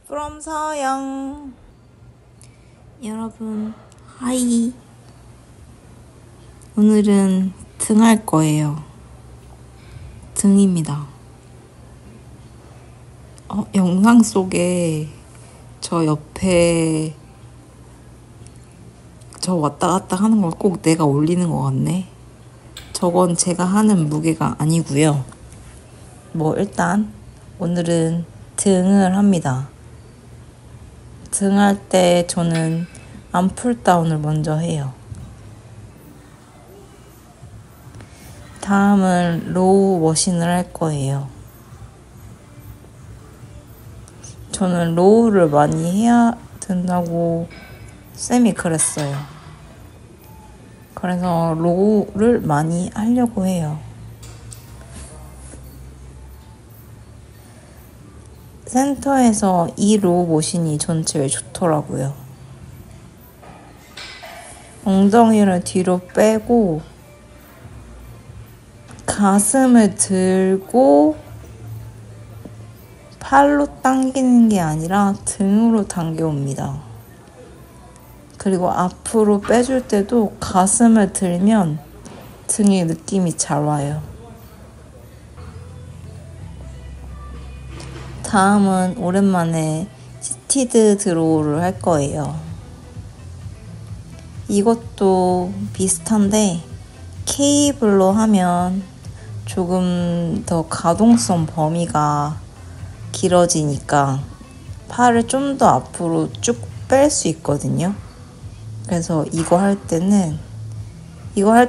from 서영. 여러분, 하이. 오늘은 등 할 거예요. 등입니다. 영상 속에 저 옆에 저 왔다 갔다 하는 걸 꼭 내가 올리는 것 같네. 저건 제가 하는 무게가 아니고요. 일단 오늘은 등을 합니다. 등 할 때 저는 암풀 다운을 먼저 해요. 다음은 로우 머신을 할 거예요. 저는 로우를 많이 해야 된다고 쌤이 그랬어요. 그래서 로우를 많이 하려고 해요. 센터에서 이 로우 머신이 전 제일 좋더라고요. 엉덩이를 뒤로 빼고 가슴을 들고 팔로 당기는 게 아니라 등으로 당겨옵니다. 그리고 앞으로 빼줄 때도 가슴을 들면 등의 느낌이 잘 와요. 다음은 오랜만에 시티드 드로우를 할 거예요. 이것도 비슷한데 케이블로 하면 조금 더 가동성 범위가 길어지니까 팔을 좀 더 앞으로 쭉 뺄 수 있거든요. 그래서 이거 할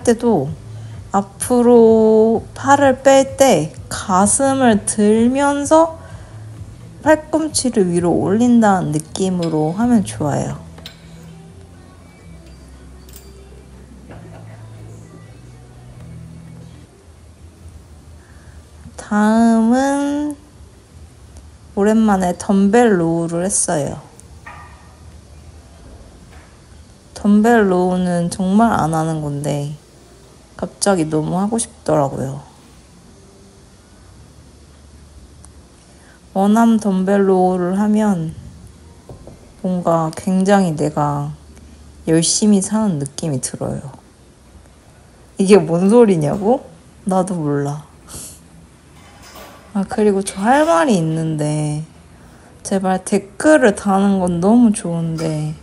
때도 앞으로 팔을 뺄 때 가슴을 들면서 팔꿈치를 위로 올린다는 느낌으로 하면 좋아요. 다음은 오랜만에 덤벨 로우를 했어요. 덤벨 로우는 정말 안 하는 건데 갑자기 너무 하고 싶더라고요. 원암 덤벨 로우를 하면 뭔가 굉장히 내가 열심히 사는 느낌이 들어요. 이게 뭔 소리냐고? 나도 몰라. 그리고 저 할 말이 있는데 제발 댓글을 다는 건 너무 좋은데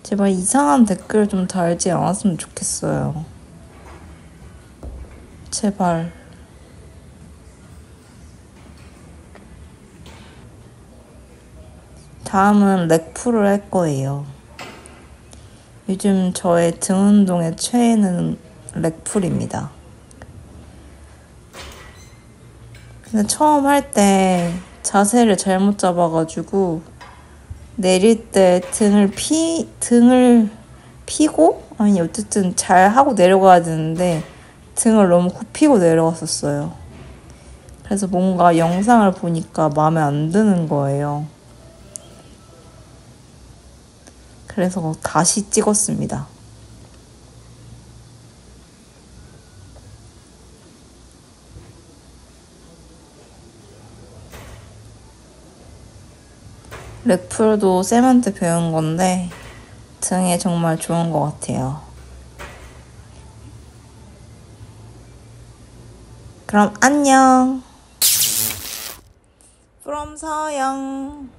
제발 이상한 댓글 좀 달지 않았으면 좋겠어요. 제발. 다음은 렉풀을 할 거예요. 요즘 저의 등 운동의 최애는 렉풀입니다. 근데 처음 할 때 자세를 잘못 잡아가지고 내릴 때 등을 피고 아니 어쨌든 잘 하고 내려가야 되는데 등을 너무 굽히고 내려갔었어요. 그래서 뭔가 영상을 보니까 마음에 안 드는 거예요. 그래서 다시 찍었습니다. 렉풀도 쌤한테 배운 건데 등에 정말 좋은 것 같아요. 그럼 안녕. from 서영.